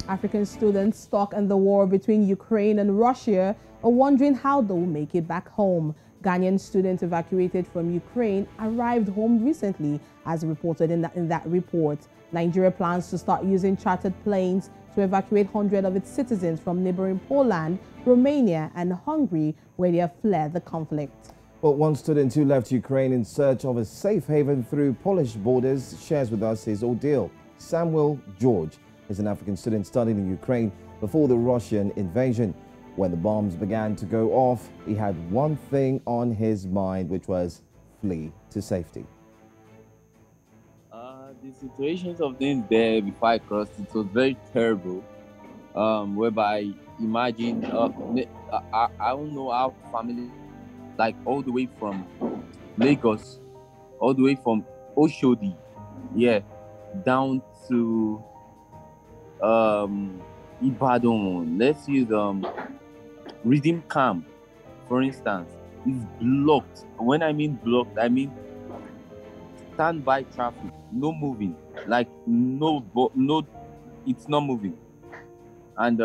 African students stuck in the war between Ukraine and Russia are wondering how they will make it back home. Ghanaian students evacuated from Ukraine arrived home recently, as reported in that report. Nigeria plans to start using chartered planes to evacuate hundreds of its citizens from neighboring Poland, Romania, and Hungary, where they have fled the conflict. Well, one student who left Ukraine in search of a safe haven through Polish borders shares with us his ordeal. Samuel George is an African student studying in Ukraine before the Russian invasion. When the bombs began to go off, he had one thing on his mind, which was flee to safety. The situations of them there before I crossed, it was very terrible. Whereby, imagine, I don't know how family, like all the way from Lagos, all the way from Oshodi, yeah, down to Ibadan. Let's use Redeem Camp, for instance, is blocked. When I mean blocked, I mean standby traffic, no moving, like no, it's not moving. And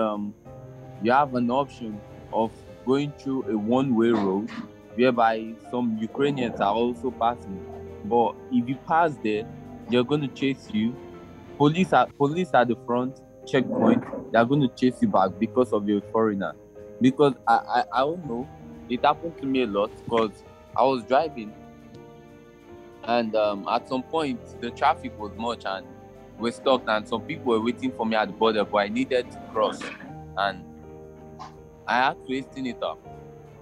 you have an option of going through a one-way road, whereby some Ukrainians are also passing. But if you pass there, they're going to chase you. Police at the front checkpoint, they're going to chase you back because of you're a foreigner. Because I don't know, it happened to me a lot because I was driving and at some point the traffic was much and we're stuck and some people were waiting for me at the border, but I needed to cross and I had to hasten it up.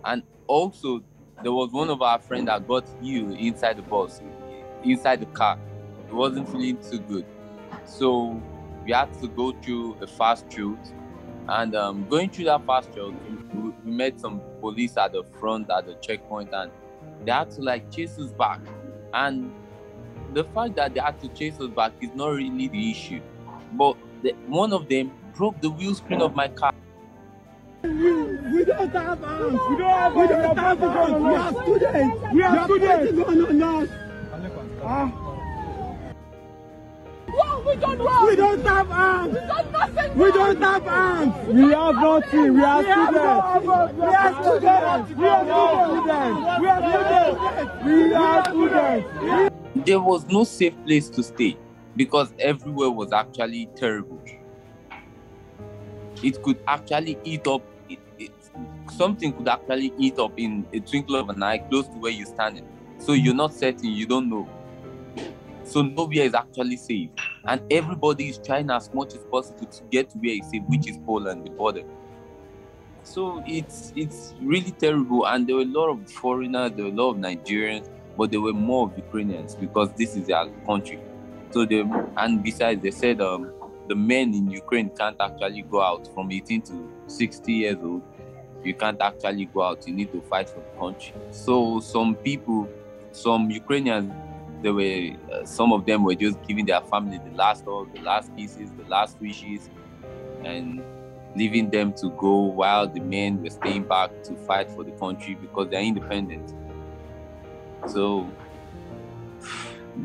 And also there was one of our friends that got ill inside the bus, inside the car. It wasn't feeling too good. So we had to go through a fast route. And going through that fast route, we met some police at the front at the checkpoint, and they had to like chase us back. And the fact that they had to chase us back is not really the issue. But one of them broke the windscreen of my car. We don't have arms. We don't have arms. We are students. We are students. We don't have arms. We don't have arms. We have nothing. We are students. We are students. We are students. There was no safe place to stay because everywhere was actually terrible. It could actually eat up. Something could actually eat up in a twinkle of an eye close to where you're standing. So you're not certain. You don't know. So nowhere is actually safe. And everybody is trying as much as possible to get to where it's safe, which is Poland, the border. So it's really terrible. And there were a lot of foreigners, there were a lot of Nigerians, but there were more of Ukrainians because this is their country. So and besides, they said the men in Ukraine can't actually go out from 18 to 60 years old. You can't actually go out. You need to fight for the country. So some Ukrainians, some of them were just giving their family the last hug, the last kisses, the last wishes, and leaving them to go while the men were staying back to fight for the country because they're independent. So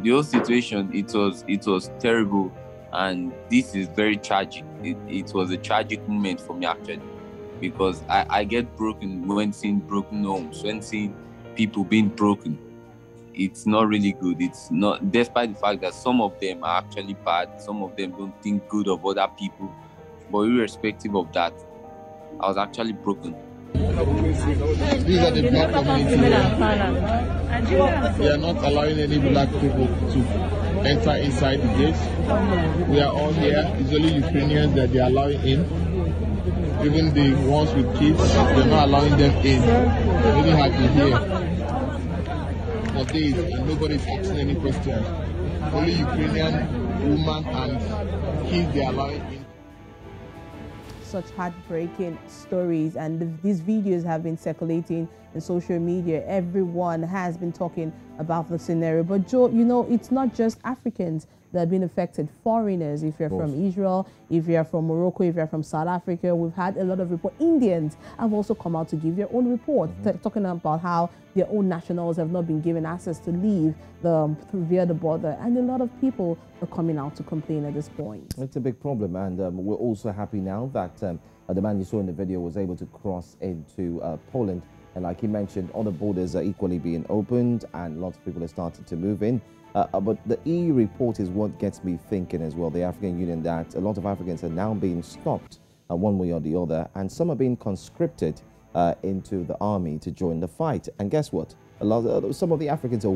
the whole situation, it was terrible, and this is very tragic. It was a tragic moment for me actually, because I get broken when seeing broken homes, when seeing people being broken. It's not really good. It's not, despite the fact that some of them are actually bad, some of them don't think good of other people. But irrespective of that, I was actually broken. These are the black community. They are not allowing any black people to enter inside the gates. We are all here. It's only Ukrainians that they are allowing in. Even the ones with kids, they're not allowing them in. Really happy here. For days, and nobody's asking any questions. Only Ukrainian women and kids they are allowing in. Such heartbreaking stories, and these videos have been circulating in social media. Everyone has been talking about the scenario. But Joe, you know, it's not just Africans that have been affected. Foreigners, if you're from Israel, if you're from Morocco, if you're from South Africa, we've had a lot of reports. Indians have also come out to give their own report, talking about how their own nationals have not been given access to leave via the border. And a lot of people are coming out to complain at this point. It's a big problem, and we're also happy now that the man you saw in the video was able to cross into Poland. And like he mentioned, other borders are equally being opened and lots of people have started to move in. But the EU report is what gets me thinking as well, the African Union, that a lot of Africans are now being stopped one way or the other, and some are being conscripted into the army to join the fight. And guess what? Some of the Africans are